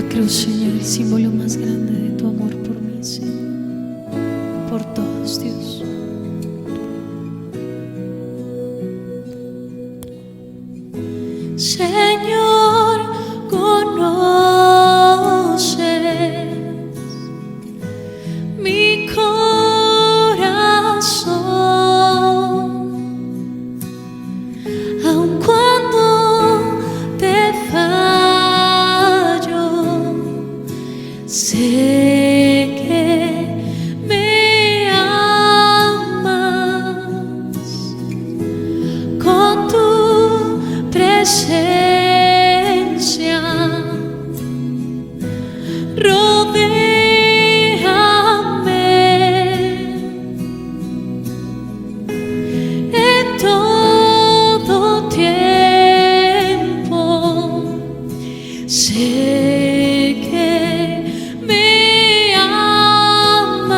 cruz, Señor, el símbolo más grande de tu amor por mí, Señor, por todos, Dios. Señor, conoces mi corazón, aun cuando te fallo, sé que me amas con tu presencia. Sé que me amas,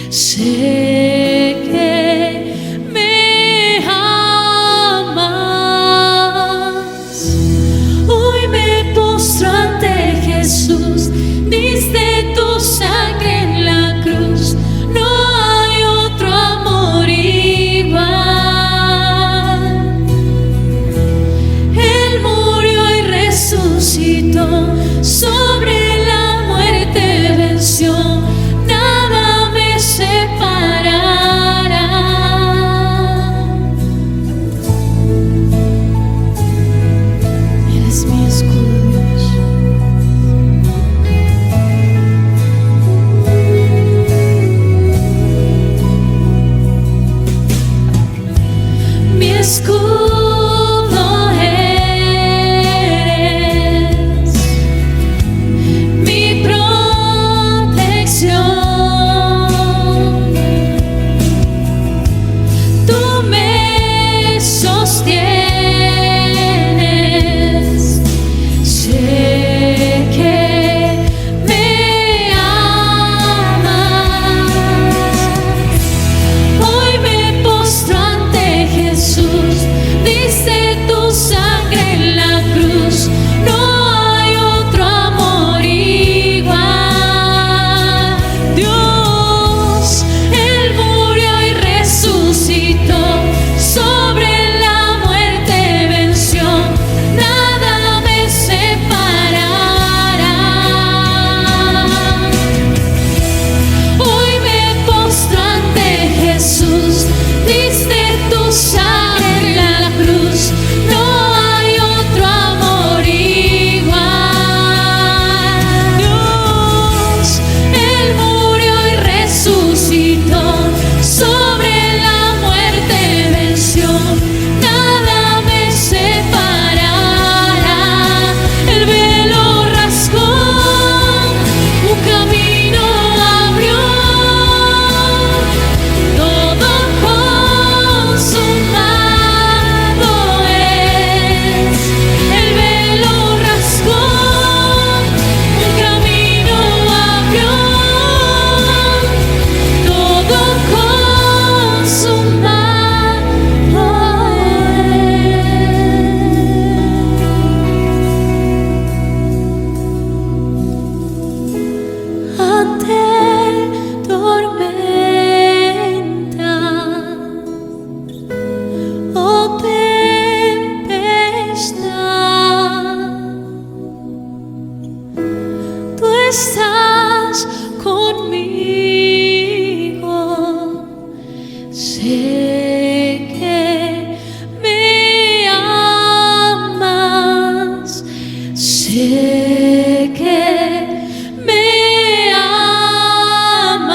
sé que me amas. Hoy me postro ante Jesús, diste tu sangre en la cruz, no hay otro amor igual. Resucitó, sobre la muerte venció, nada me separará. Eres mi escudo, Dios. Mi escudo. Estás conmigo, sé que me amas, sé que me amas.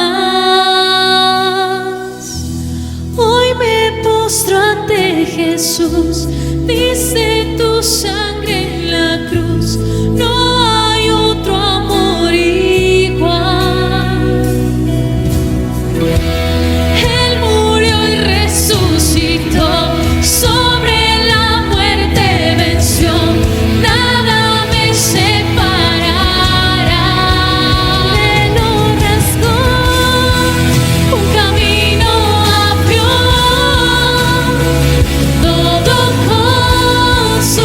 Hoy me postro ante Jesús, diste tu sangre en la cruz, no hay otro amor. Todo consumado.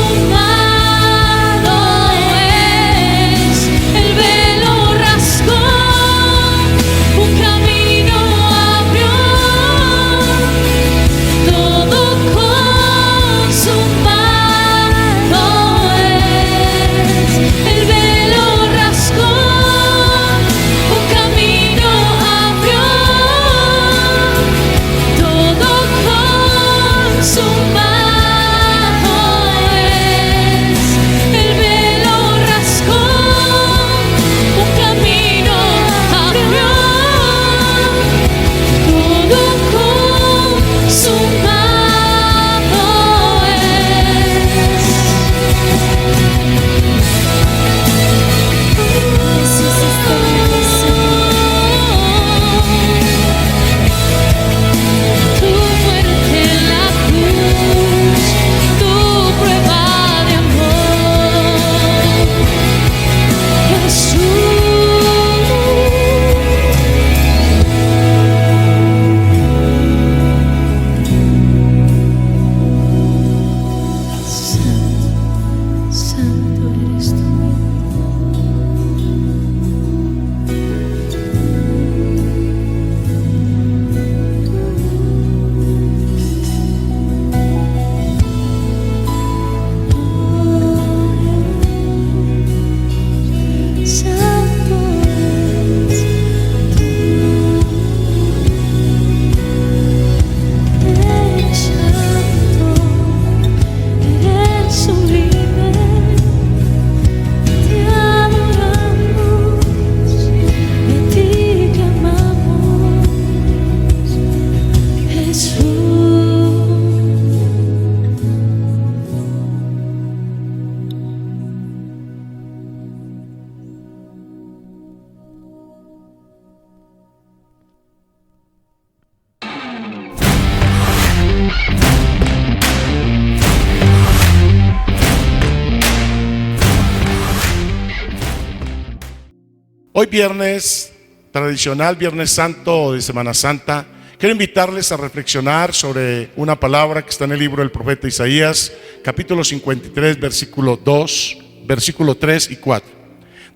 Hoy viernes, tradicional Viernes Santo de Semana Santa, quiero invitarles a reflexionar sobre una palabra que está en el libro del profeta Isaías, capítulo 53, versículo 2, versículo 3 y 4.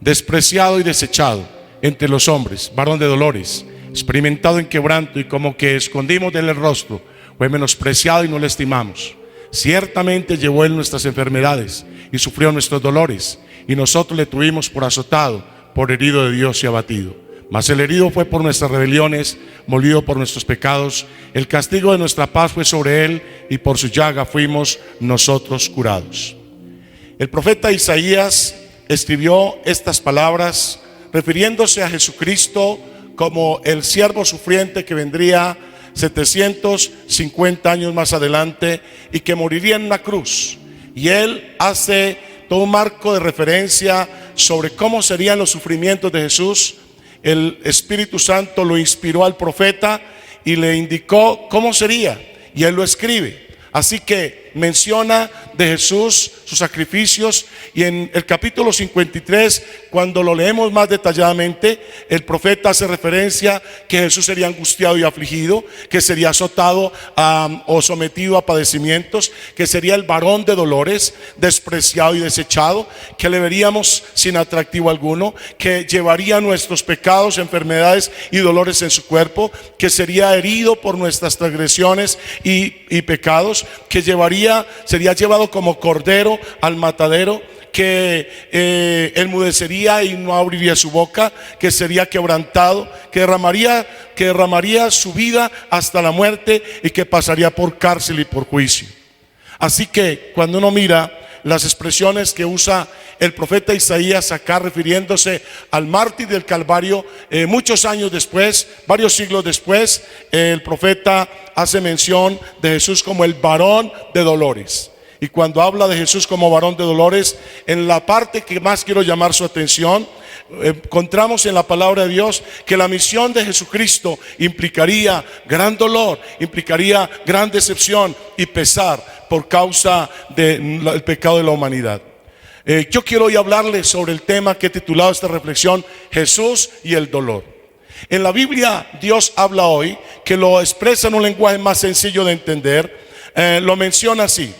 Despreciado y desechado entre los hombres, varón de dolores, experimentado en quebranto, y como que escondimos de él el rostro, fue menospreciado y no le estimamos. Ciertamente llevó él nuestras enfermedades y sufrió nuestros dolores, y nosotros le tuvimos por azotado, por herido de Dios y abatido. Mas el herido fue por nuestras rebeliones, molido por nuestros pecados. El castigo de nuestra paz fue sobre él, y por su llaga fuimos nosotros curados. El profeta Isaías escribió estas palabras refiriéndose a Jesucristo como el siervo sufriente que vendría 750 años más adelante y que moriría en una cruz. Y él hace todo un marco de referencia sobre cómo serían los sufrimientos de Jesús. El Espíritu Santo lo inspiró al profeta y le indicó cómo sería, y él lo escribe. Así que menciona de Jesús sus sacrificios, y en el capítulo 53, cuando lo leemos más detalladamente, el profeta hace referencia que Jesús sería angustiado y afligido, que sería azotado o sometido a padecimientos, que sería el varón de dolores, despreciado y desechado, que le veríamos sin atractivo alguno, que llevaría nuestros pecados, enfermedades y dolores en su cuerpo, que sería herido por nuestras transgresiones y pecados, que sería llevado como cordero al matadero, que enmudecería y no abriría su boca, que sería quebrantado, que derramaría su vida hasta la muerte, y que pasaría por cárcel y por juicio. Así que cuando uno mira las expresiones que usa el profeta Isaías acá, refiriéndose al mártir del Calvario, muchos años después, varios siglos después, el profeta hace mención de Jesús como el varón de dolores. Y cuando habla de Jesús como varón de dolores, en la parte que más quiero llamar su atención, encontramos en la palabra de Dios que la misión de Jesucristo implicaría gran dolor, implicaría gran decepción y pesar por causa del pecado de la humanidad. Yo quiero hoy hablarles sobre el tema que he titulado esta reflexión: Jesús y el dolor. En la Biblia Dios habla hoy, que lo expresa en un lenguaje más sencillo de entender. Lo menciona así: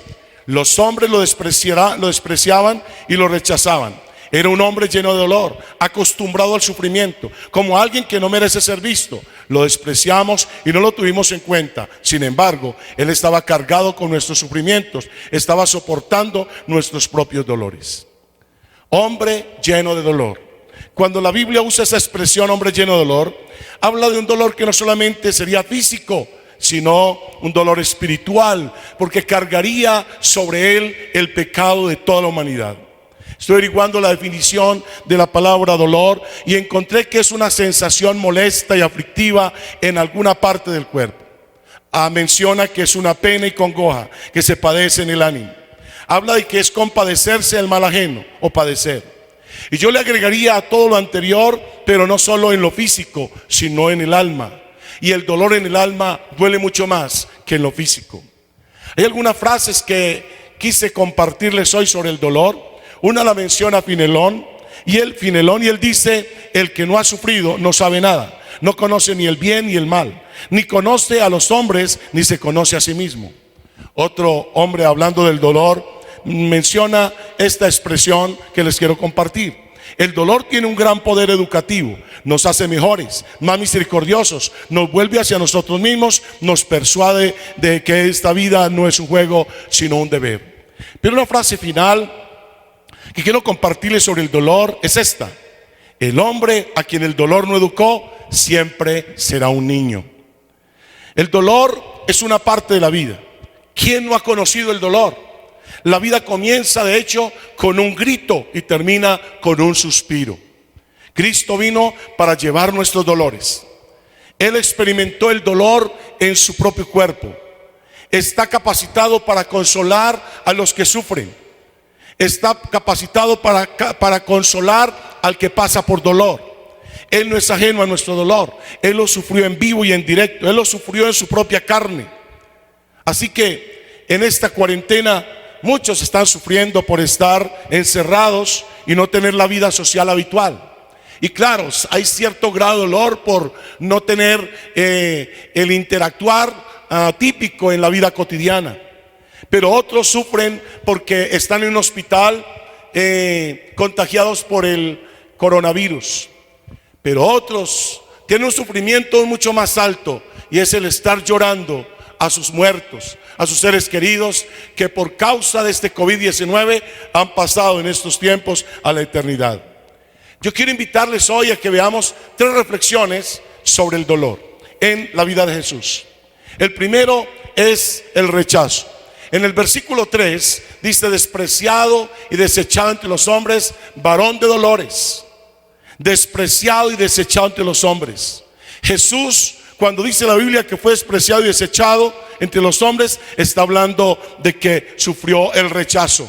los hombres lo despreciaban y lo rechazaban. Era un hombre lleno de dolor, acostumbrado al sufrimiento, como alguien que no merece ser visto. Lo despreciamos y no lo tuvimos en cuenta. Sin embargo, él estaba cargado con nuestros sufrimientos, estaba soportando nuestros propios dolores. Hombre lleno de dolor. Cuando la Biblia usa esa expresión, hombre lleno de dolor, habla de un dolor que no solamente sería físico, sino un dolor espiritual, porque cargaría sobre él el pecado de toda la humanidad. Estoy averiguando la definición de la palabra dolor y encontré que es una sensación molesta y aflictiva en alguna parte del cuerpo. Menciona que es una pena y congoja que se padece en el ánimo. Habla de que es compadecerse del mal ajeno o padecer. Y yo le agregaría a todo lo anterior, pero no solo en lo físico, sino en el alma. Y el dolor en el alma duele mucho más que en lo físico. Hay algunas frases que quise compartirles hoy sobre el dolor. Una la menciona Finelón, y él dice: el que no ha sufrido no sabe nada, no conoce ni el bien ni el mal, ni conoce a los hombres, ni se conoce a sí mismo. Otro hombre, hablando del dolor, menciona esta expresión que les quiero compartir: el dolor tiene un gran poder educativo, nos hace mejores, más misericordiosos, nos vuelve hacia nosotros mismos, nos persuade de que esta vida no es un juego, sino un deber. Pero una frase final que quiero compartirles sobre el dolor es esta: el hombre a quien el dolor no educó siempre será un niño. El dolor es una parte de la vida. ¿Quién no ha conocido el dolor? La vida comienza, de hecho, con un grito y termina con un suspiro. Cristo vino para llevar nuestros dolores. Él experimentó el dolor en su propio cuerpo. Está capacitado para consolar a los que sufren. Está capacitado para consolar al que pasa por dolor. Él no es ajeno a nuestro dolor. Él lo sufrió en vivo y en directo. Él lo sufrió en su propia carne. Así que en esta cuarentena muchos están sufriendo por estar encerrados y no tener la vida social habitual. Y claro, hay cierto grado de dolor por no tener el interactuar típico en la vida cotidiana. Pero otros sufren porque están en un hospital contagiados por el coronavirus. Pero otros tienen un sufrimiento mucho más alto, y es el estar llorando a sus muertos, a sus seres queridos que por causa de este COVID-19 han pasado en estos tiempos a la eternidad. Yo quiero invitarles hoy a que veamos 3 reflexiones sobre el dolor en la vida de Jesús. El primero es el rechazo. En el versículo 3 dice: despreciado y desechado entre los hombres, varón de dolores. Despreciado y desechado entre los hombres. Jesús, cuando dice la Biblia que fue despreciado y desechado entre los hombres, está hablando de que sufrió el rechazo,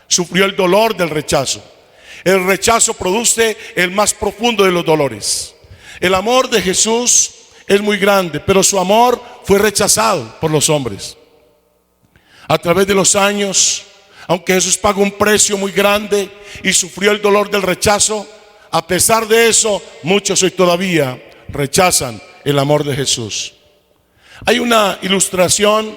sufrió el dolor del rechazo. El rechazo produce el más profundo de los dolores. El amor de Jesús es muy grande, pero su amor fue rechazado por los hombres. A través de los años, aunque Jesús pagó un precio muy grande y sufrió el dolor del rechazo, a pesar de eso, muchos hoy todavía rechazan el amor de Jesús. Hay una ilustración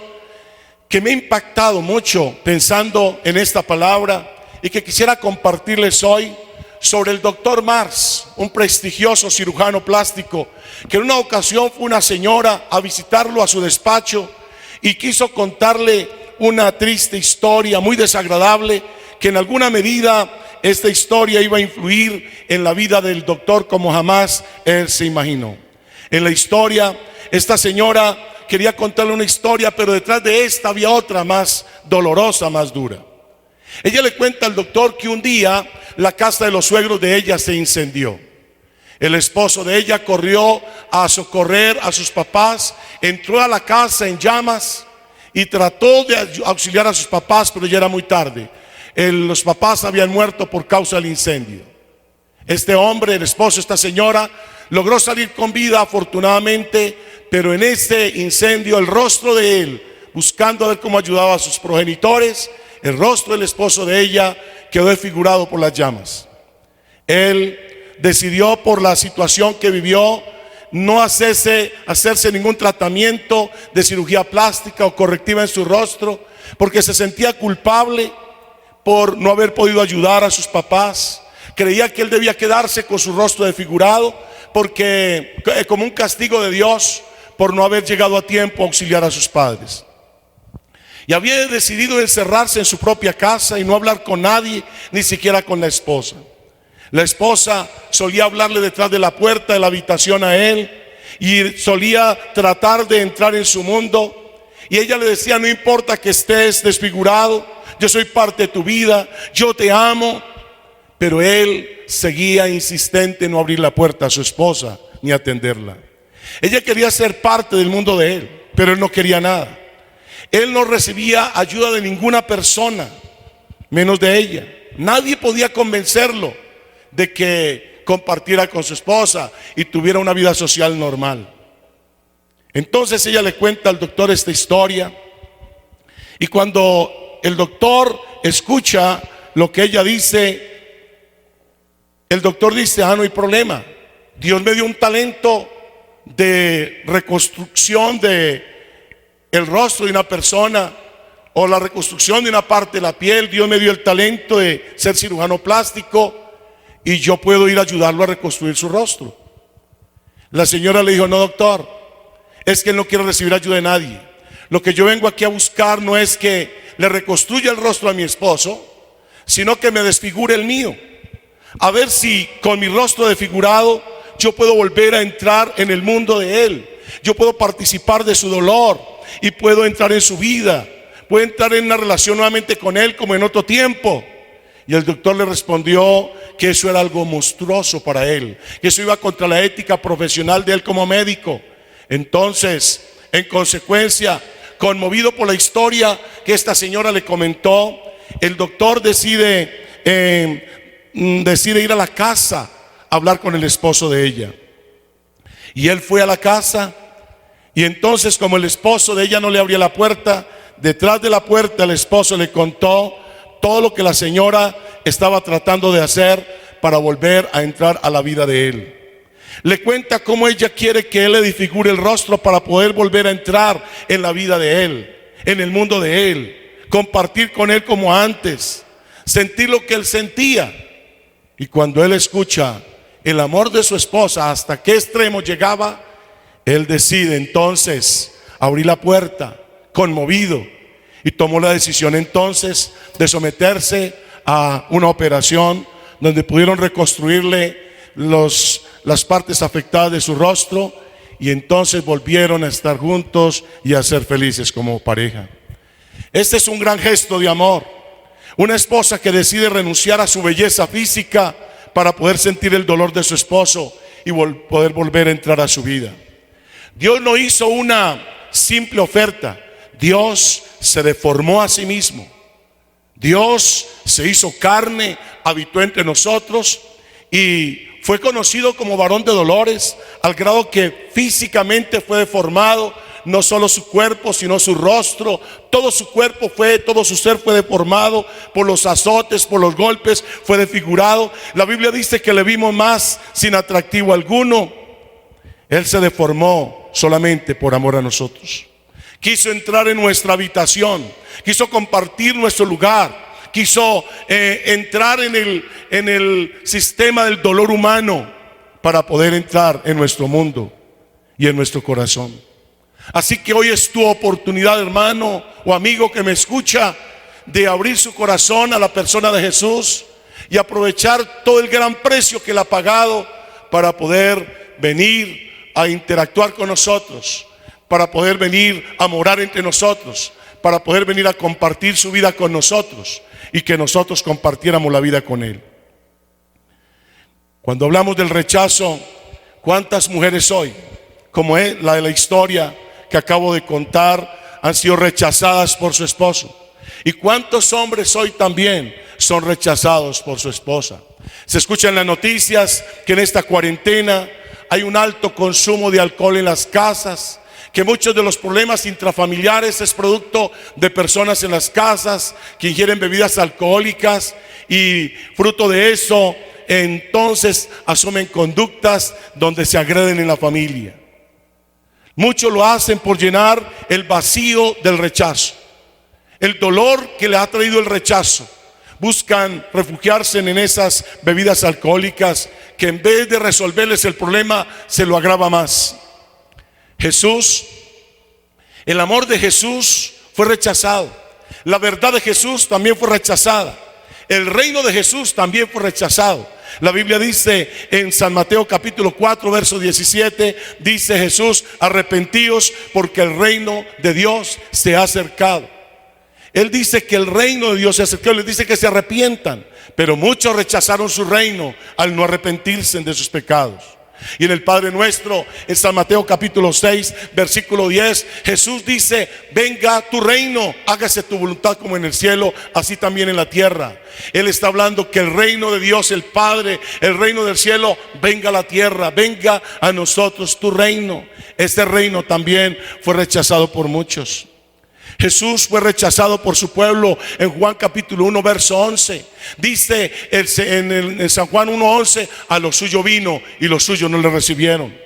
que me ha impactado mucho pensando en esta palabra y que quisiera compartirles hoy, sobre el doctor Mars, un prestigioso cirujano plástico, que en una ocasión fue una señora a visitarlo a su despacho y quiso contarle una triste historia muy desagradable, que en alguna medida esta historia iba a influir en la vida del doctor como jamás él se imaginó. En la historia, esta señora quería contarle una historia, pero detrás de esta había otra más dolorosa, más dura. Ella le cuenta al doctor que un día la casa de los suegros de ella se incendió. El esposo de ella corrió a socorrer a sus papás, entró a la casa en llamas y trató de auxiliar a sus papás, pero ya era muy tarde. Los papás habían muerto por causa del incendio. Este hombre, el esposo de esta señora, logró salir con vida afortunadamente, pero en ese incendio el rostro de él, buscando a ver cómo ayudaba a sus progenitores, el rostro del esposo de ella quedó desfigurado por las llamas. Él decidió, por la situación que vivió, no hacerse ningún tratamiento de cirugía plástica o correctiva en su rostro, porque se sentía culpable por no haber podido ayudar a sus papás. Creía que él debía quedarse con su rostro desfigurado, porque como un castigo de Dios por no haber llegado a tiempo a auxiliar a sus padres. Y había decidido encerrarse en su propia casa y no hablar con nadie, ni siquiera con la esposa. La esposa solía hablarle detrás de la puerta de la habitación a él y solía tratar de entrar en su mundo. Y ella le decía: no importa que estés desfigurado, yo soy parte de tu vida, yo te amo. Pero él seguía insistente en no abrir la puerta a su esposa ni atenderla. Ella quería ser parte del mundo de él, pero él no quería nada. Él no recibía ayuda de ninguna persona, menos de ella. Nadie podía convencerlo de que compartiera con su esposa y tuviera una vida social normal. Entonces ella le cuenta al doctor esta historia, y cuando el doctor escucha lo que ella dice, el doctor dice: no hay problema, Dios me dio un talento de reconstrucción de el rostro de una persona, o la reconstrucción de una parte de la piel. Dios me dio el talento de ser cirujano plástico y yo puedo ir a ayudarlo a reconstruir su rostro. La señora le dijo: no, doctor, es que él no quiere recibir ayuda de nadie. Lo que yo vengo aquí a buscar no es que le reconstruya el rostro a mi esposo, sino que me desfigure el mío, a ver si con mi rostro desfigurado yo puedo volver a entrar en el mundo de él. Yo puedo participar de su dolor y puedo entrar en su vida, puedo entrar en una relación nuevamente con él como en otro tiempo. Y el doctor le respondió que eso era algo monstruoso para él, que eso iba contra la ética profesional de él como médico. Entonces, en consecuencia, conmovido por la historia que esta señora le comentó, el doctor decide ir a la casa a hablar con el esposo de ella. Y él fue a la casa, y entonces, como el esposo de ella no le abría la puerta, detrás de la puerta el esposo le contó todo lo que la señora estaba tratando de hacer para volver a entrar a la vida de él. Le cuenta cómo ella quiere que él le desfigure el rostro para poder volver a entrar en la vida de él, en el mundo de él, compartir con él como antes, sentir lo que él sentía. Y cuando él escucha el amor de su esposa, hasta qué extremo llegaba, él decide entonces abrir la puerta, conmovido, y tomó la decisión entonces de someterse a una operación donde pudieron reconstruirle las partes afectadas de su rostro, y entonces volvieron a estar juntos y a ser felices como pareja. Este es un gran gesto de amor. Una esposa que decide renunciar a su belleza física para poder sentir el dolor de su esposo y poder volver a entrar a su vida. Dios no hizo una simple oferta. Dios se deformó a sí mismo. Dios se hizo carne, habitó entre nosotros y fue conocido como varón de dolores, al grado que físicamente fue deformado. No solo su cuerpo, sino su rostro, todo su cuerpo todo su ser fue deformado por los azotes, por los golpes, fue desfigurado. La Biblia dice que le vimos más sin atractivo alguno. Él se deformó solamente por amor a nosotros. Quiso entrar en nuestra habitación, quiso compartir nuestro lugar, quiso entrar en el sistema del dolor humano para poder entrar en nuestro mundo y en nuestro corazón. Así que hoy es tu oportunidad, hermano o amigo que me escucha, de abrir su corazón a la persona de Jesús y aprovechar todo el gran precio que él ha pagado para poder venir a interactuar con nosotros, para poder venir a morar entre nosotros, para poder venir a compartir su vida con nosotros y que nosotros compartiéramos la vida con él. Cuando hablamos del rechazo, ¿cuántas mujeres hoy, como es la de la historia que acabo de contar, han sido rechazadas por su esposo? ¿Y cuántos hombres hoy también son rechazados por su esposa? Se escucha en las noticias que en esta cuarentena hay un alto consumo de alcohol en las casas, que muchos de los problemas intrafamiliares es producto de personas en las casas que ingieren bebidas alcohólicas, y fruto de eso entonces asumen conductas donde se agreden en la familia. Muchos lo hacen por llenar el vacío del rechazo, el dolor que le ha traído el rechazo. Buscan refugiarse en esas bebidas alcohólicas que en vez de resolverles el problema se lo agrava más. Jesús, el amor de Jesús fue rechazado. La verdad de Jesús también fue rechazada. El reino de Jesús también fue rechazado. La Biblia dice en San Mateo capítulo 4 verso 17, dice Jesús: arrepentíos porque el reino de Dios se ha acercado. Él dice que el reino de Dios se ha acercado, les dice que se arrepientan, pero muchos rechazaron su reino al no arrepentirse de sus pecados. Y en el Padre Nuestro, en San Mateo capítulo 6 versículo 10, Jesús dice: venga tu reino, hágase tu voluntad como en el cielo, así también en la tierra. Él está hablando que el reino de Dios, el Padre, el reino del cielo, venga a la tierra, venga a nosotros tu reino. Este reino también fue rechazado por muchos. Jesús fue rechazado por su pueblo. En Juan capítulo 1 verso 11 dice en San Juan 1:11: a lo suyo vino y los suyos no le recibieron.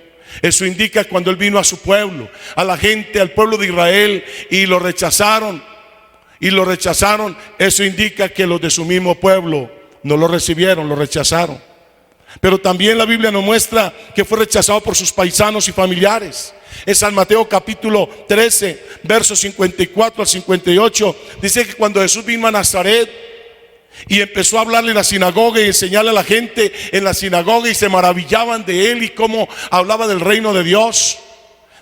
Eso indica cuando él vino a su pueblo, a la gente, al pueblo de Israel, y lo rechazaron. Eso indica que los de su mismo pueblo no lo recibieron, lo rechazaron. Pero también la Biblia nos muestra que fue rechazado por sus paisanos y familiares. En San Mateo capítulo 13 versos 54 al 58 dice que cuando Jesús vino a Nazaret y empezó a hablarle en la sinagoga y enseñarle a la gente en la sinagoga, y se maravillaban de él y cómo hablaba del reino de Dios,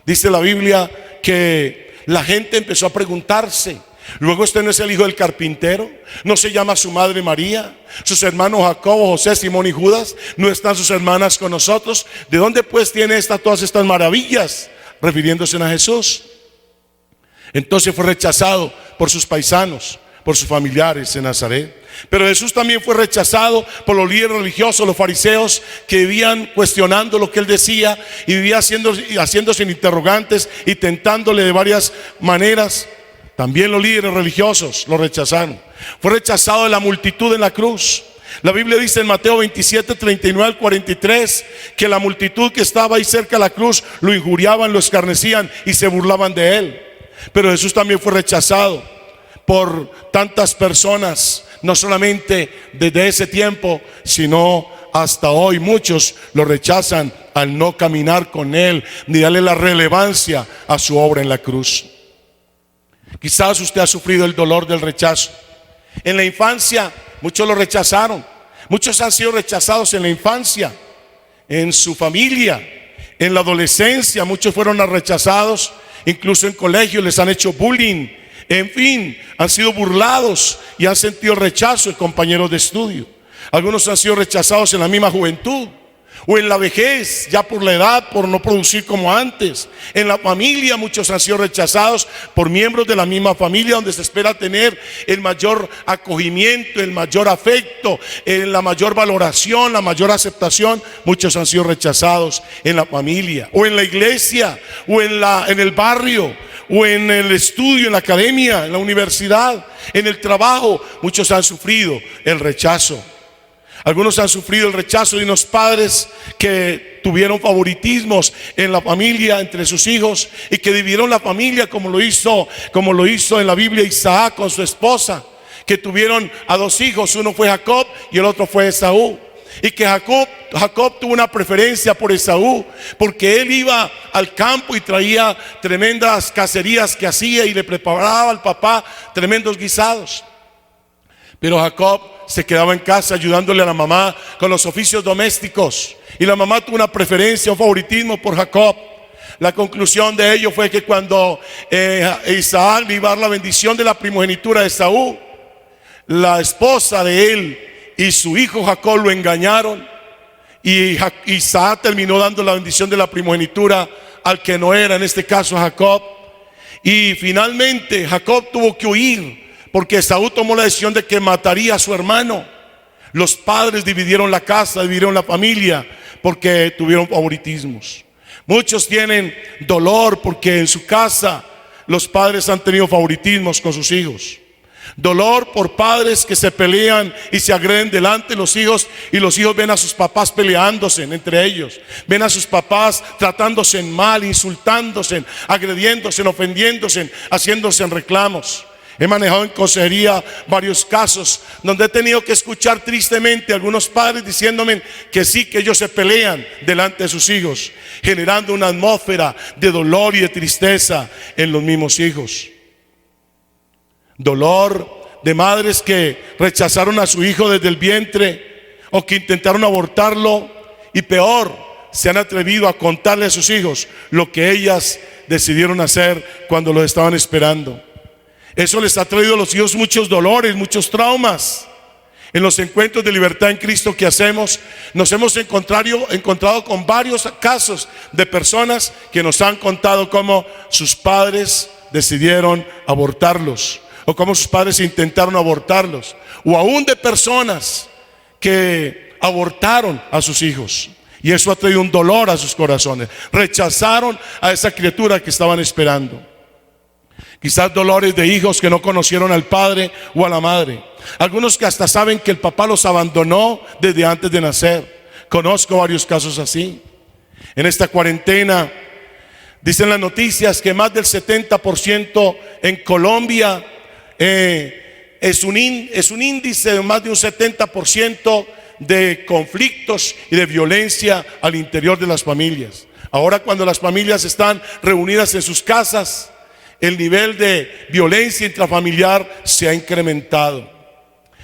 dice la Biblia que la gente empezó a preguntarse: luego, ¿este no es el hijo del carpintero? ¿No se llama su madre María? ¿Sus hermanos Jacobo, José, Simón y Judas? ¿No están sus hermanas con nosotros? ¿De dónde pues tiene todas estas maravillas? Refiriéndose a Jesús. Entonces fue rechazado por sus paisanos, por sus familiares en Nazaret. Pero Jesús también fue rechazado por los líderes religiosos, los fariseos, que vivían cuestionando lo que él decía y vivían haciéndose interrogantes y tentándole de varias maneras. También los líderes religiosos lo rechazaron. Fue rechazado de la multitud en la cruz. La Biblia dice en Mateo 27, 39 al 43, que la multitud que estaba ahí cerca de la cruz lo injuriaban, lo escarnecían y se burlaban de él. Pero Jesús también fue rechazado por tantas personas, no solamente desde ese tiempo, sino hasta hoy. Muchos lo rechazan al no caminar con él, ni darle la relevancia a su obra en la cruz. Quizás usted ha sufrido el dolor del rechazo. En la infancia muchos lo rechazaron. Muchos han sido rechazados en la infancia, en su familia, en la adolescencia. Muchos fueron rechazados, incluso en colegios les han hecho bullying. En fin, han sido burlados y han sentido rechazo de compañeros de estudio. Algunos han sido rechazados en la misma juventud o en la vejez, ya por la edad, por no producir como antes. En la familia muchos han sido rechazados por miembros de la misma familia, donde se espera tener el mayor acogimiento, el mayor afecto, la mayor valoración, la mayor aceptación. Muchos han sido rechazados en la familia o en la iglesia o en el barrio o en el estudio, en la academia, en la universidad, en el trabajo. Muchos han sufrido el rechazo. Algunos han sufrido el rechazo de unos padres que tuvieron favoritismos en la familia entre sus hijos y que dividieron la familia, como lo hizo en la Biblia Isaac con su esposa, que tuvieron a dos hijos. Uno fue Jacob y el otro fue Esaú. Y que Jacob tuvo una preferencia por Esaú, porque él iba al campo y traía tremendas cacerías que hacía y le preparaba al papá tremendos guisados. Pero Jacob se quedaba en casa ayudándole a la mamá con los oficios domésticos, y la mamá tuvo una preferencia, un favoritismo por Jacob. La conclusión de ello fue que cuando Isaac le iba a dar la bendición de la primogenitura de Esaú, la esposa de él y su hijo Jacob lo engañaron, y Isaac terminó dando la bendición de la primogenitura al que no era, en este caso Jacob. Y finalmente Jacob tuvo que huir, porque Esaú tomó la decisión de que mataría a su hermano. Los padres dividieron la casa, dividieron la familia, porque tuvieron favoritismos. Muchos tienen dolor porque en su casa los padres han tenido favoritismos con sus hijos. Dolor por padres que se pelean y se agreden delante de los hijos, y los hijos ven a sus papás peleándose entre ellos. Ven a sus papás tratándose mal, insultándose, agrediéndose, ofendiéndose, haciéndose reclamos. He manejado en consejería varios casos donde he tenido que escuchar tristemente a algunos padres diciéndome que sí, que ellos se pelean delante de sus hijos, generando una atmósfera de dolor y de tristeza en los mismos hijos. Dolor de madres que rechazaron a su hijo desde el vientre, o que intentaron abortarlo, y peor, se han atrevido a contarle a sus hijos lo que ellas decidieron hacer cuando los estaban esperando. Eso les ha traído a los hijos muchos dolores, muchos traumas. En los encuentros de libertad en Cristo que hacemos, nos hemos encontrado con varios casos de personas que nos han contado cómo sus padres decidieron abortarlos, o cómo sus padres intentaron abortarlos, o aún de personas que abortaron a sus hijos. Y eso ha traído un dolor a sus corazones. Rechazaron a esa criatura que estaban esperando. Quizás dolores de hijos que no conocieron al padre o a la madre. Algunos que hasta saben que el papá los abandonó desde antes de nacer. Conozco varios casos así. En esta cuarentena dicen las noticias que más del 70% en Colombia es un índice de más de un 70% de conflictos y de violencia al interior de las familias. Ahora, cuando las familias están reunidas en sus casas, el nivel de violencia intrafamiliar se ha incrementado.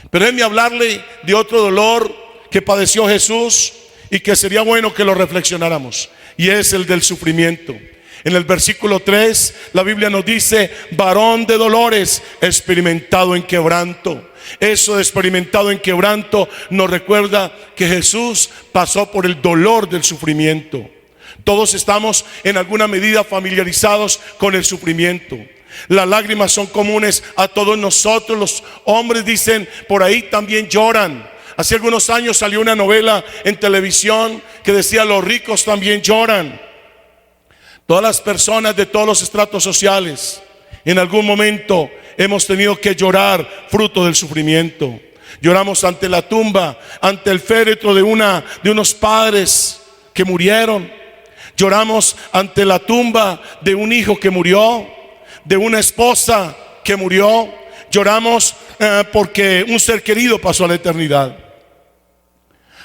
Pero déjenme hablarle de otro dolor que padeció Jesús y que sería bueno que lo reflexionáramos, y es el del sufrimiento. En el versículo 3 la Biblia nos dice: varón de dolores, experimentado en quebranto. Eso de experimentado en quebranto nos recuerda que Jesús pasó por el dolor del sufrimiento. Todos estamos en alguna medida familiarizados con el sufrimiento. Las lágrimas son comunes a todos nosotros. Los hombres, dicen por ahí, también lloran. Hace algunos años salió una novela en televisión que decía: los ricos también lloran. Todas las personas de todos los estratos sociales en algún momento hemos tenido que llorar fruto del sufrimiento. Lloramos ante la tumba, ante el féretro de unos padres que murieron. Lloramos ante la tumba de un hijo que murió, de una esposa que murió. Lloramos porque un ser querido pasó a la eternidad.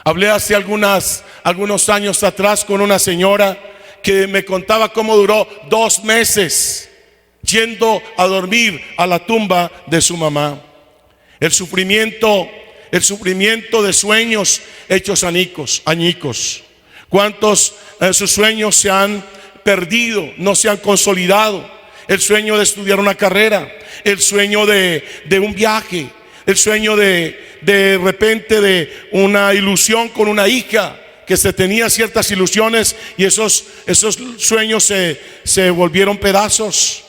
Hablé hace algunos años atrás con una señora que me contaba cómo duró 2 meses yendo a dormir a la tumba de su mamá. El sufrimiento de sueños hechos añicos. ¿Cuántos sus sueños se han perdido, no se han consolidado? El sueño de estudiar una carrera, el sueño de un viaje, el sueño de repente de una ilusión con una hija, que se tenía ciertas ilusiones y esos sueños se volvieron pedazos.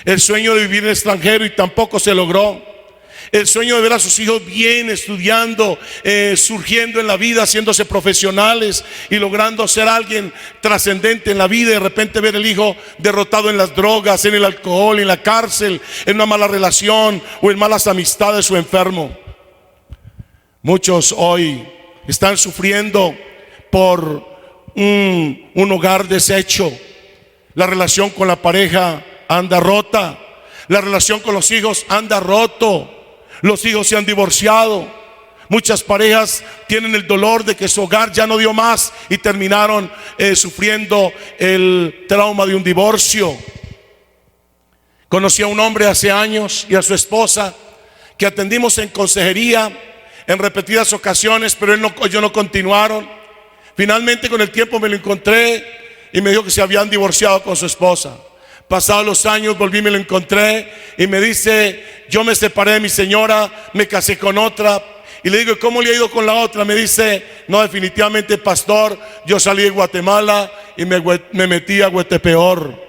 El sueño de vivir en el extranjero y tampoco se logró. El sueño de ver a sus hijos bien, estudiando, surgiendo en la vida, haciéndose profesionales y logrando ser alguien trascendente en la vida. Y de repente ver el hijo derrotado en las drogas, en el alcohol, en la cárcel, en una mala relación o en malas amistades o enfermo. Muchos hoy están sufriendo por un hogar deshecho. La relación con la pareja anda rota. La relación con los hijos anda roto. Los hijos se han divorciado. Muchas parejas tienen el dolor de que su hogar ya no dio más y terminaron sufriendo el trauma de un divorcio. Conocí a un hombre hace años y a su esposa que atendimos en consejería en repetidas ocasiones, pero ellos no continuaron. Finalmente, con el tiempo me lo encontré y me dijo que se habían divorciado con su esposa. Pasados los años volví y me lo encontré y me dice: yo me separé de mi señora, me casé con otra. Y le digo: ¿cómo le ha ido con la otra? Me dice: no, definitivamente, pastor, yo salí de Guatemala y me metí a Huetepeor.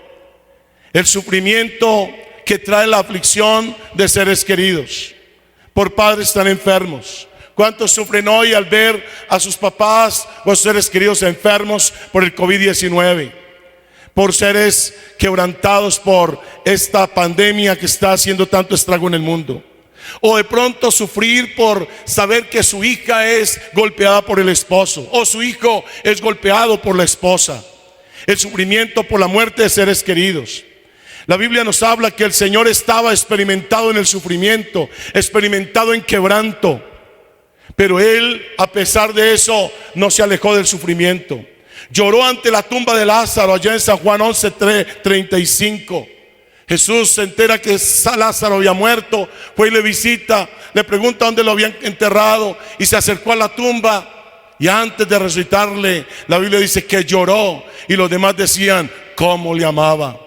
El sufrimiento que trae la aflicción de seres queridos por padres tan enfermos. ¿Cuántos sufren hoy al ver a sus papás o a sus seres queridos enfermos por el COVID-19? Por seres quebrantados por esta pandemia que está haciendo tanto estrago en el mundo. O de pronto sufrir por saber que su hija es golpeada por el esposo, o su hijo es golpeado por la esposa. El sufrimiento por la muerte de seres queridos. La Biblia nos habla que el Señor estaba experimentado en el sufrimiento, experimentado en quebranto. Pero Él, a pesar de eso, no se alejó del sufrimiento. Lloró ante la tumba de Lázaro, allá en San Juan 11:35. Jesús se entera que Lázaro había muerto, fue y le visita, le pregunta dónde lo habían enterrado y se acercó a la tumba. Y antes de resucitarle, la Biblia dice que lloró y los demás decían cómo le amaba.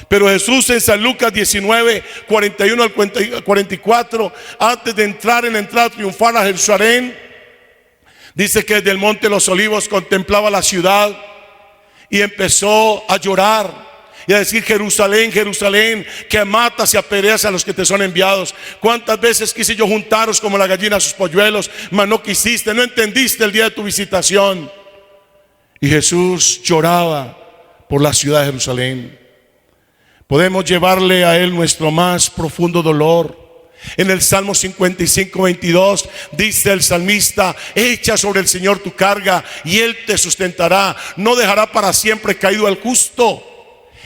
Pero Jesús en San Lucas 19:41 al 44, antes de entrar en la entrada triunfal a Jerusalén, dice que desde el monte de los Olivos contemplaba la ciudad y empezó a llorar y a decir: Jerusalén, Jerusalén, que matas y apedreas a los que te son enviados. ¿Cuántas veces quise yo juntaros como la gallina a sus polluelos, mas no quisiste, no entendiste el día de tu visitación? Y Jesús lloraba por la ciudad de Jerusalén. Podemos llevarle a Él nuestro más profundo dolor. En el Salmo 55:22 dice el salmista: echa sobre el Señor tu carga y Él te sustentará, no dejará para siempre caído al justo.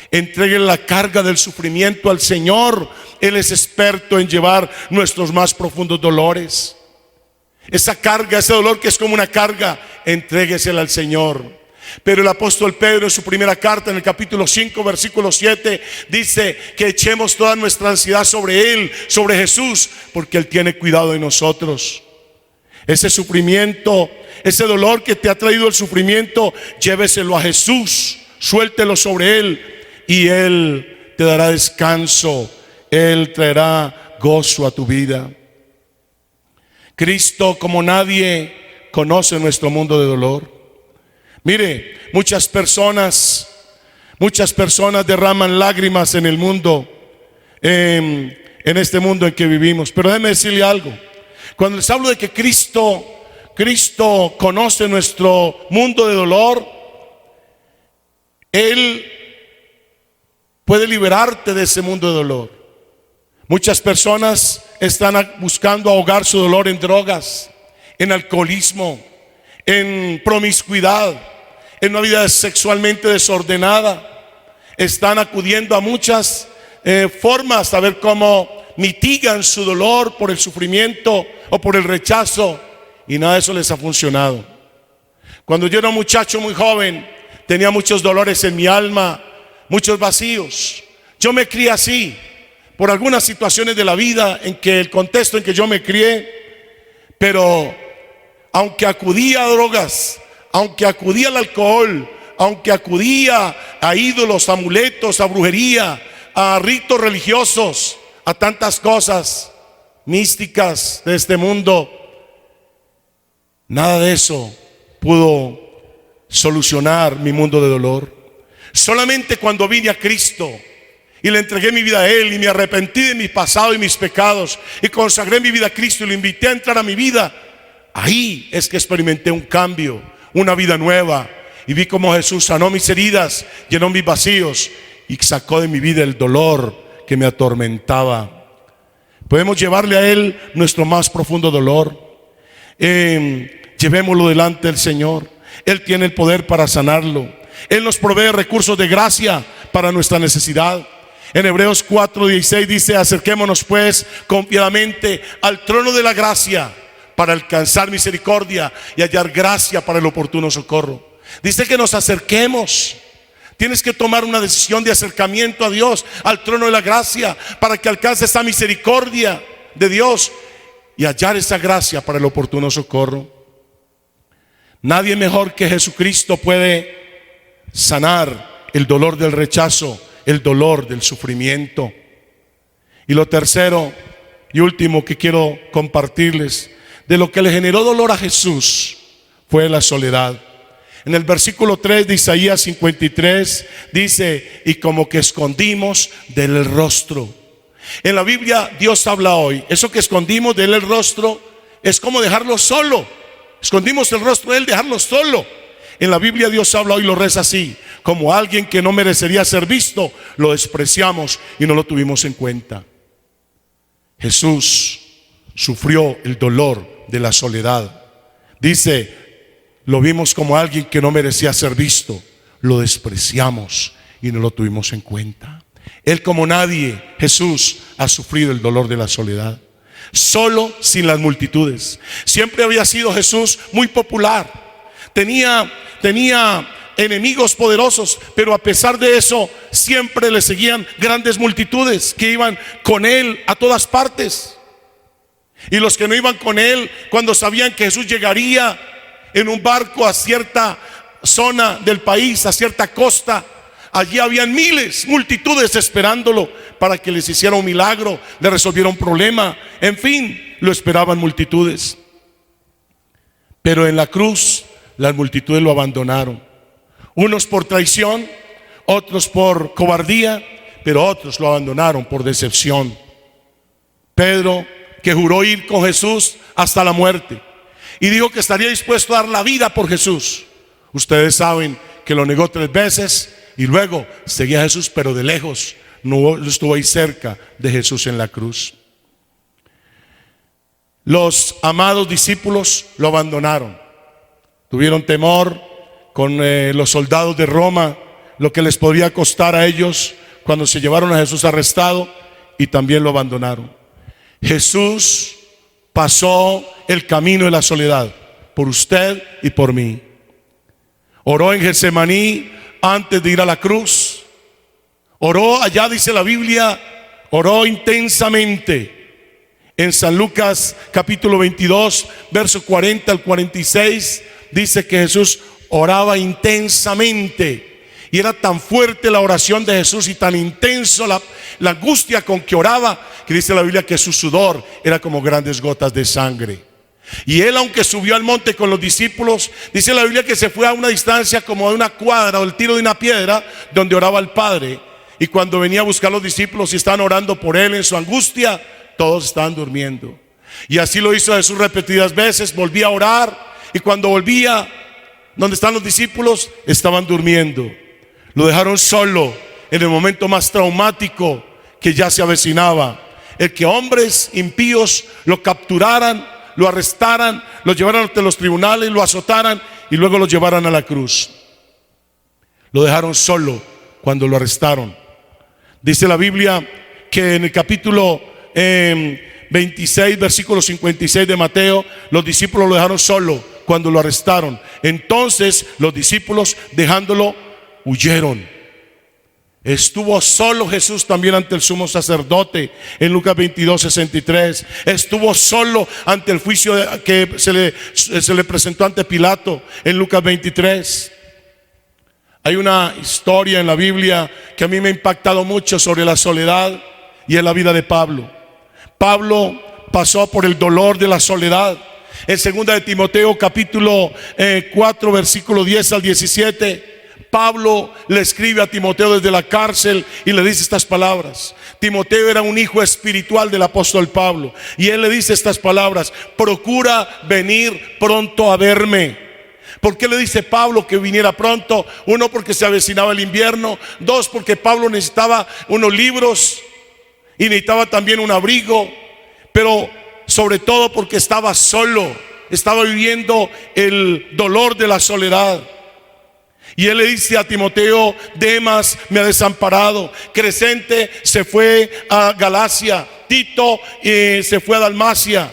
Entregue la carga del sufrimiento al Señor. Él es experto en llevar nuestros más profundos dolores. Esa carga, ese dolor que es como una carga, entréguesela al Señor. Pero el apóstol Pedro en su primera carta, en el capítulo 5, versículo 7, dice que echemos toda nuestra ansiedad sobre Él, sobre Jesús, porque Él tiene cuidado de nosotros. Ese sufrimiento, ese dolor que te ha traído el sufrimiento, lléveselo a Jesús, suéltelo sobre Él y Él te dará descanso. Él traerá gozo a tu vida. Cristo, como nadie, conoce nuestro mundo de dolor. Mire, muchas personas derraman lágrimas en el mundo, en este mundo en que vivimos. Pero déjeme decirle algo: cuando les hablo de que Cristo conoce nuestro mundo de dolor, Él puede liberarte de ese mundo de dolor. Muchas personas están buscando ahogar su dolor en drogas, en alcoholismo, en promiscuidad, en una vida sexualmente desordenada. Están acudiendo a muchas formas a ver cómo mitigan su dolor por el sufrimiento o por el rechazo, y nada de eso les ha funcionado. Cuando yo era un muchacho muy joven, tenía muchos dolores en mi alma, muchos vacíos. Yo me crié así, por algunas situaciones de la vida, en que el contexto en que yo me crié. Pero aunque acudía a drogas, aunque acudía al alcohol, aunque acudía a ídolos, a amuletos, a brujería, a ritos religiosos, a tantas cosas místicas de este mundo, nada de eso pudo solucionar mi mundo de dolor. Solamente cuando vine a Cristo y le entregué mi vida a Él, y me arrepentí de mi pasado y mis pecados, y consagré mi vida a Cristo y lo invité a entrar a mi vida, ahí es que experimenté un cambio, una vida nueva, y vi cómo Jesús sanó mis heridas, llenó mis vacíos y sacó de mi vida el dolor que me atormentaba. Podemos llevarle a Él nuestro más profundo dolor. Llevémoslo delante del Señor. Él tiene el poder para sanarlo. Él nos provee recursos de gracia para nuestra necesidad. En Hebreos 4:16 dice: acerquémonos pues confiadamente al trono de la gracia para alcanzar misericordia y hallar gracia para el oportuno socorro. Dice que nos acerquemos. Tienes que tomar una decisión de acercamiento a Dios, al trono de la gracia, para que alcances esa misericordia de Dios y hallar esa gracia para el oportuno socorro. Nadie mejor que Jesucristo puede sanar el dolor del rechazo, el dolor del sufrimiento. Y lo tercero y último que quiero compartirles, de lo que le generó dolor a Jesús, fue la soledad. En el versículo 3 de Isaías 53 dice: y como que escondimos de él el rostro. En la Biblia Dios habla hoy, eso que escondimos de él el rostro es como dejarlo solo. Escondimos el rostro de él, dejarlo solo. En la Biblia Dios habla hoy, lo reza así: como alguien que no merecería ser visto, lo despreciamos y no lo tuvimos en cuenta. Jesús sufrió el dolor de la soledad. Dice: lo vimos como alguien que no merecía ser visto, lo despreciamos y no lo tuvimos en cuenta. Él, como nadie, Jesús, ha sufrido el dolor de la soledad. Solo, sin las multitudes. Siempre había sido Jesús muy popular. Tenía enemigos poderosos, pero a pesar de eso siempre le seguían grandes multitudes que iban con él a todas partes. Y los que no iban con él, cuando sabían que Jesús llegaría en un barco a cierta zona del país, a cierta costa, allí habían miles, multitudes esperándolo para que les hiciera un milagro, le resolviera un problema. En fin, lo esperaban multitudes. Pero en la cruz las multitudes lo abandonaron. Unos por traición, otros por cobardía, pero otros lo abandonaron por decepción. Pedro, que juró ir con Jesús hasta la muerte y dijo que estaría dispuesto a dar la vida por Jesús, ustedes saben que lo negó 3 veces y luego seguía a Jesús, pero de lejos, no estuvo ahí cerca de Jesús en la cruz. Los amados discípulos lo abandonaron. Tuvieron temor con los soldados de Roma, lo que les podría costar a ellos cuando se llevaron a Jesús arrestado, y también lo abandonaron. Jesús pasó el camino de la soledad por usted y por mí. Oró en Getsemaní antes de ir a la cruz. Oró allá, dice la Biblia, oró intensamente. En San Lucas capítulo 22, verso 40 al 46, dice que Jesús oraba intensamente. Y era tan fuerte la oración de Jesús y tan intenso la angustia con que oraba, que dice la Biblia que su sudor era como grandes gotas de sangre. Y él, aunque subió al monte con los discípulos, dice la Biblia que se fue a una distancia como de una cuadra o el tiro de una piedra, donde oraba el Padre. Y cuando venía a buscar a los discípulos y estaban orando por él en su angustia, todos estaban durmiendo. Y así lo hizo Jesús repetidas veces. Volvía a orar, y cuando volvía donde están los discípulos, estaban durmiendo. Lo dejaron solo en el momento más traumático que ya se avecinaba, el que hombres impíos lo capturaran, lo arrestaran, lo llevaran ante los tribunales, lo azotaran y luego lo llevaran a la cruz. Lo dejaron solo cuando lo arrestaron. Dice la Biblia que en el capítulo 26, versículo 56 de Mateo, los discípulos lo dejaron solo cuando lo arrestaron. Entonces los discípulos, dejándolo, huyeron. Estuvo solo Jesús también ante el sumo sacerdote en Lucas 22, 63. Estuvo solo ante el juicio que se le presentó ante Pilato en Lucas 23. Hay una historia en la Biblia que a mí me ha impactado mucho sobre la soledad y en la vida de Pablo. Pablo pasó por el dolor de la soledad. En 2 de Timoteo capítulo 4 versículo 10 al 17, Pablo le escribe a Timoteo desde la cárcel y le dice estas palabras. Timoteo era un hijo espiritual del apóstol Pablo y él le dice estas palabras: procura venir pronto a verme. ¿Por qué le dice Pablo que viniera pronto? Uno, porque se avecinaba el invierno. Dos, porque Pablo necesitaba unos libros y necesitaba también un abrigo. Pero sobre todo porque estaba solo, estaba viviendo el dolor de la soledad. Y él le dice a Timoteo: Demas me ha desamparado, Crescente se fue a Galacia, Tito se fue a Dalmacia.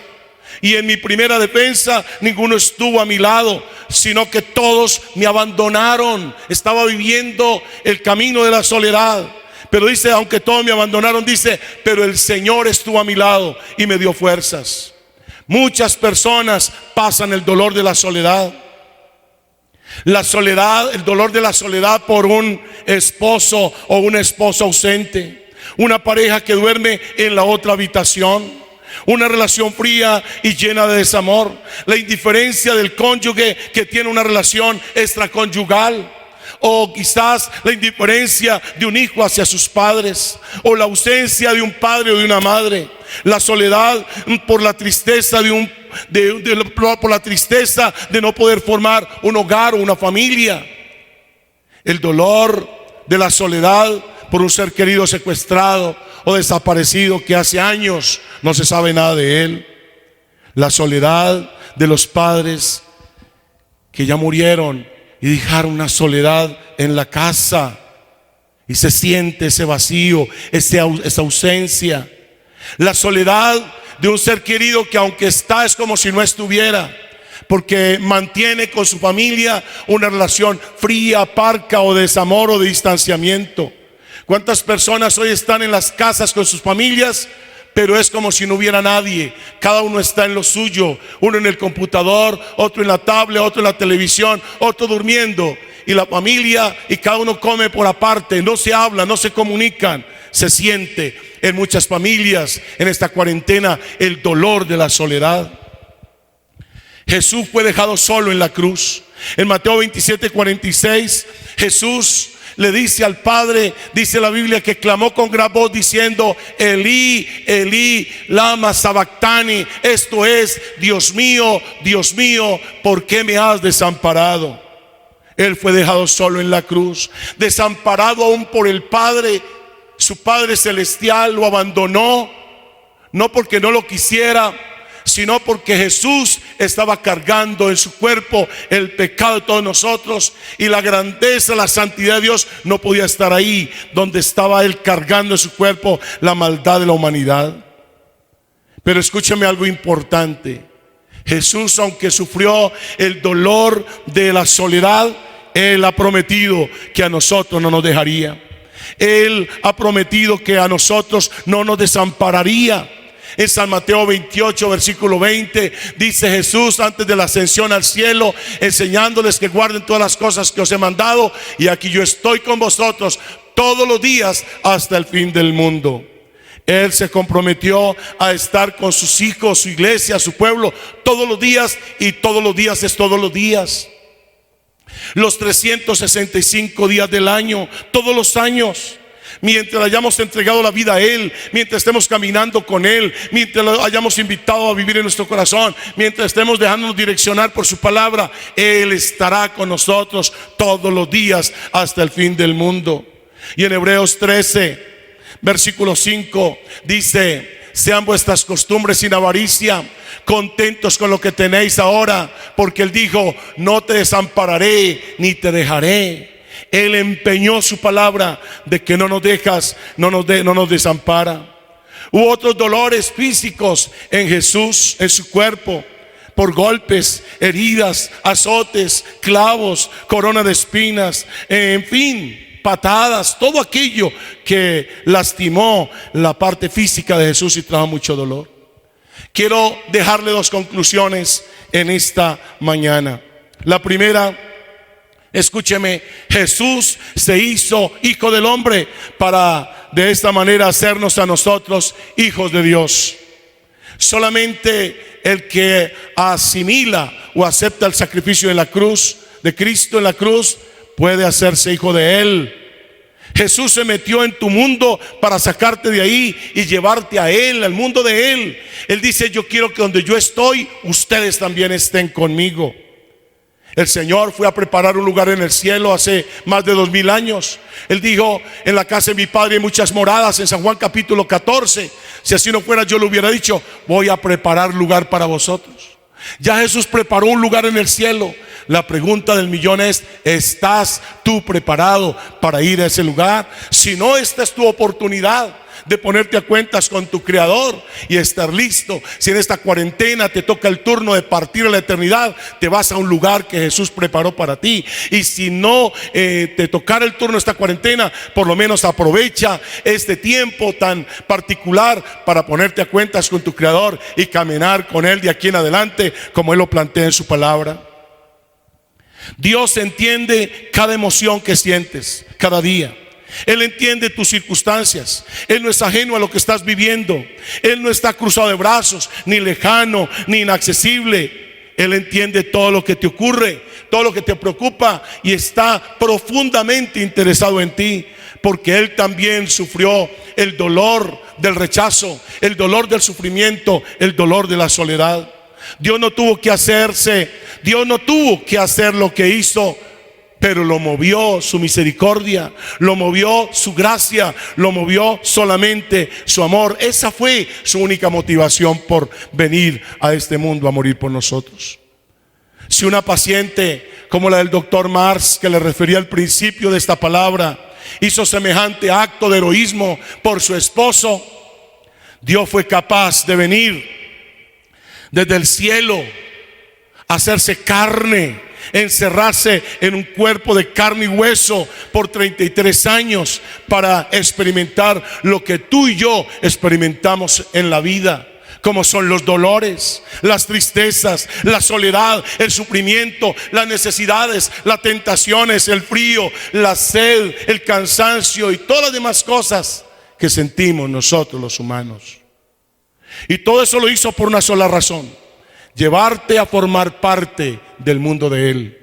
Y en mi primera defensa ninguno estuvo a mi lado, sino que todos me abandonaron. Estaba viviendo el camino de la soledad. Pero dice, aunque todos me abandonaron, dice, pero el Señor estuvo a mi lado y me dio fuerzas. Muchas personas pasan el dolor de la soledad. La soledad, el dolor de la soledad por un esposo o una esposa ausente, una pareja que duerme en la otra habitación, una relación fría y llena de desamor, la indiferencia del cónyuge que tiene una relación extraconyugal, o quizás la indiferencia de un hijo hacia sus padres, o la ausencia de un padre o de una madre, la soledad por la tristeza por la tristeza de no poder formar un hogar o una familia, el dolor de la soledad por un ser querido secuestrado o desaparecido que hace años no se sabe nada de él, la soledad de los padres que ya murieron y dejaron una soledad en la casa y se siente ese vacío, esa ausencia, la soledad de un ser querido que aunque está es como si no estuviera, porque mantiene con su familia una relación fría, parca o de desamor o de distanciamiento. ¿Cuántas personas hoy están en las casas con sus familias, pero es como si no hubiera nadie? Cada uno está en lo suyo, uno en el computador, otro en la tablet, otro en la televisión, otro durmiendo, y la familia y cada uno come por aparte, no se habla, no se comunican. Se siente en muchas familias en esta cuarentena el dolor de la soledad. Jesús fue dejado solo en la cruz. En Mateo 27:46, Jesús le dice al Padre, dice la Biblia, que clamó con gran voz diciendo: Elí, Elí, lama sabactani. Esto es: Dios mío, ¿por qué me has desamparado? Él fue dejado solo en la cruz, desamparado aún por el Padre. Su Padre Celestial lo abandonó, no porque no lo quisiera, sino porque Jesús estaba cargando en su cuerpo el pecado de todos nosotros, y la grandeza, la santidad de Dios no podía estar ahí donde estaba Él cargando en su cuerpo la maldad de la humanidad. Pero escúchame algo importante: Jesús, aunque sufrió el dolor de la soledad, Él ha prometido que a nosotros no nos dejaría. Él ha prometido que a nosotros no nos desampararía. En San Mateo 28 versículo 20 dice Jesús antes de la ascensión al cielo, enseñándoles que guarden todas las cosas que os he mandado, y aquí yo estoy con vosotros todos los días hasta el fin del mundo. Él se comprometió a estar con sus hijos, su iglesia, su pueblo, todos los días, y todos los días es todos los días. Los 365 días del año, todos los años, mientras hayamos entregado la vida a Él, mientras estemos caminando con Él, mientras lo hayamos invitado a vivir en nuestro corazón, mientras estemos dejándonos direccionar por su palabra, Él estará con nosotros todos los días hasta el fin del mundo. Y en Hebreos 13 versículo 5 dice: sean vuestras costumbres sin avaricia, contentos con lo que tenéis ahora, porque Él dijo: no te desampararé ni te dejaré. Él empeñó su palabra de que no nos desampara. Hubo otros dolores físicos en Jesús, en su cuerpo, por golpes, heridas, azotes, clavos, corona de espinas, en fin, patadas, todo aquello que lastimó la parte física de Jesús y trajo mucho dolor. Quiero dejarle dos conclusiones en esta mañana. La primera, escúcheme: Jesús se hizo hijo del hombre para de esta manera hacernos a nosotros hijos de Dios. Solamente el que asimila o acepta el sacrificio de la cruz, de Cristo en la cruz, puede hacerse hijo de Él. Jesús se metió en tu mundo para sacarte de ahí y llevarte a Él, al mundo de Él. Él dice: yo quiero que donde yo estoy, ustedes también estén conmigo. El Señor fue a preparar un lugar en el cielo hace más de 2000 años. Él dijo: en la casa de mi Padre hay muchas moradas, en San Juan capítulo 14. Si así no fuera, yo le hubiera dicho: voy a preparar lugar para vosotros. Ya Jesús preparó un lugar en el cielo. La pregunta del millón es: ¿estás tú preparado para ir a ese lugar? Si no, esta es tu oportunidad de ponerte a cuentas con tu Creador y estar listo. Si en esta cuarentena te toca el turno de partir a la eternidad, te vas a un lugar que Jesús preparó para ti. Y si no te tocara el turno esta cuarentena, por lo menos aprovecha este tiempo tan particular para ponerte a cuentas con tu Creador y caminar con Él de aquí en adelante, como Él lo plantea en su palabra. Dios entiende cada emoción que sientes cada día. Él entiende tus circunstancias. Él no es ajeno a lo que estás viviendo. Él no está cruzado de brazos, ni lejano, ni inaccesible. Él entiende todo lo que te ocurre, todo lo que te preocupa, y está profundamente interesado en ti, porque Él también sufrió el dolor del rechazo, el dolor del sufrimiento, el dolor de la soledad. Dios no tuvo que hacer lo que hizo, pero lo movió su misericordia, lo movió su gracia, lo movió solamente su amor. Esa fue su única motivación por venir a este mundo a morir por nosotros. Si una paciente como la del doctor Mars, que le refería al principio de esta palabra, hizo semejante acto de heroísmo por su esposo, Dios fue capaz de venir desde el cielo, hacerse carne, encerrarse en un cuerpo de carne y hueso por 33 años para experimentar lo que tú y yo experimentamos en la vida, como son los dolores, las tristezas, la soledad, el sufrimiento, las necesidades, las tentaciones, el frío, la sed, el cansancio y todas las demás cosas que sentimos nosotros los humanos. Y todo eso lo hizo por una sola razón: llevarte a formar parte del mundo de Él.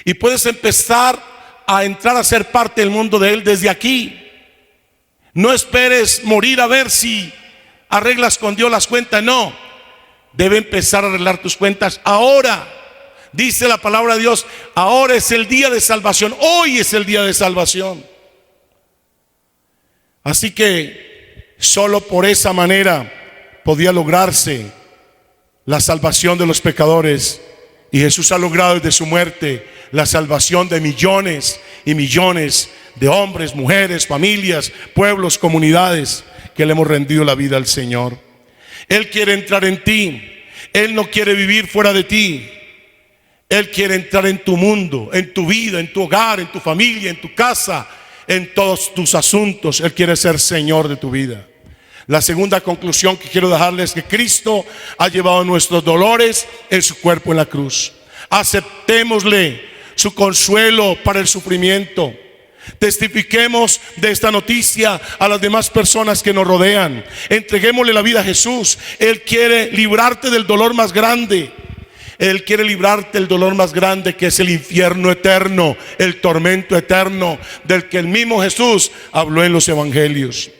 Y puedes empezar a entrar a ser parte del mundo de Él desde aquí. No esperes morir a ver si arreglas con Dios las cuentas. No, debe empezar a arreglar tus cuentas ahora. Dice la palabra de Dios: ahora es el día de salvación. Hoy es el día de salvación. Así que solo por esa manera podía lograrse la salvación de los pecadores. Y Jesús ha logrado desde su muerte la salvación de millones y millones de hombres, mujeres, familias, pueblos, comunidades que le hemos rendido la vida al Señor. Él quiere entrar en ti. Él no quiere vivir fuera de ti. Él quiere entrar en tu mundo, en tu vida, en tu hogar, en tu familia, en tu casa, en todos tus asuntos. Él quiere ser Señor de tu vida. La segunda conclusión que quiero dejarles es que Cristo ha llevado nuestros dolores en su cuerpo en la cruz. Aceptémosle su consuelo para el sufrimiento. Testifiquemos de esta noticia a las demás personas que nos rodean. Entreguémosle la vida a Jesús. Él quiere librarte del dolor más grande. Él quiere librarte del dolor más grande, que es el infierno eterno, el tormento eterno, del que el mismo Jesús habló en los evangelios.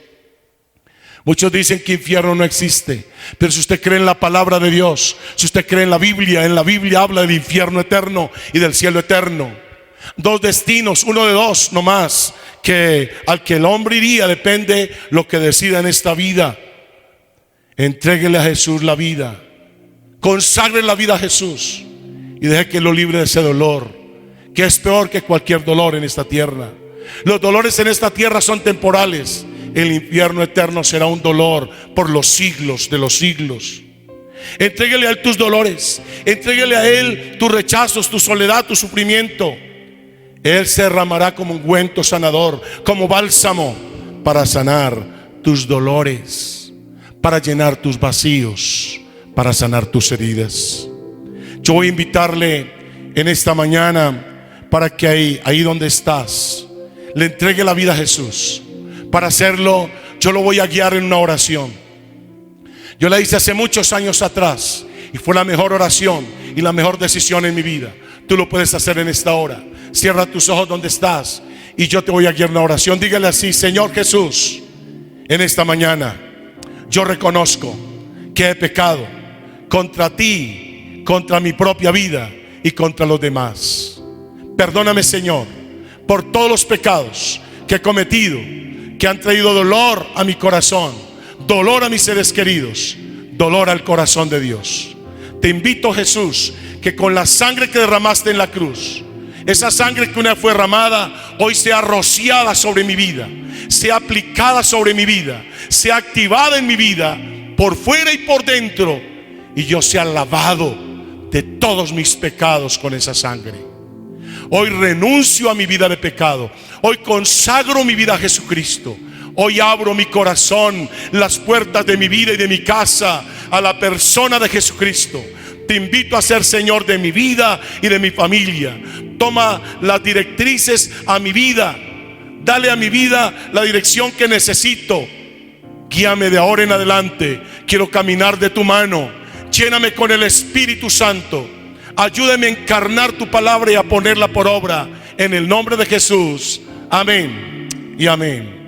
Muchos dicen que infierno no existe, pero si usted cree en la palabra de Dios, si usted cree en la Biblia habla del infierno eterno y del cielo eterno. Dos destinos, uno de dos nomás, que al que el hombre iría depende lo que decida en esta vida. Entréguele a Jesús la vida. Consagre la vida a Jesús y deje que lo libre de ese dolor, que es peor que cualquier dolor en esta tierra. Los dolores en esta tierra son temporales. El infierno eterno será un dolor por los siglos de los siglos. Entréguele a Él tus dolores. Entréguele a Él tus rechazos, tu soledad, tu sufrimiento. Él se derramará como ungüento sanador, como bálsamo, para sanar tus dolores, para llenar tus vacíos, para sanar tus heridas. Yo voy a invitarle en esta mañana para que ahí donde estás, le entregue la vida a Jesús. Para hacerlo, yo lo voy a guiar en una oración. Yo la hice hace muchos años atrás y fue la mejor oración y la mejor decisión en mi vida. Tú lo puedes hacer en esta hora. Cierra tus ojos donde estás y yo te voy a guiar en una oración. Dígale así: Señor Jesús, en esta mañana yo reconozco que he pecado contra ti, contra mi propia vida y contra los demás. Perdóname, Señor, por todos los pecados que he cometido, que han traído dolor a mi corazón, dolor a mis seres queridos, dolor al corazón de Dios. Te invito, Jesús, que con la sangre que derramaste en la cruz, esa sangre que una vez fue derramada, hoy sea rociada sobre mi vida, sea aplicada sobre mi vida, sea activada en mi vida, por fuera y por dentro, y yo sea lavado de todos mis pecados con esa sangre. Hoy renuncio a mi vida de pecado. Hoy consagro mi vida a Jesucristo. Hoy abro mi corazón, las puertas de mi vida y de mi casa a la persona de Jesucristo. Te invito a ser Señor de mi vida y de mi familia. Toma las directrices a mi vida. Dale a mi vida la dirección que necesito. Guíame de ahora en adelante. Quiero caminar de tu mano. Lléname con el Espíritu Santo. Ayúdame a encarnar tu palabra y a ponerla por obra. En el nombre de Jesús. Amén y amén.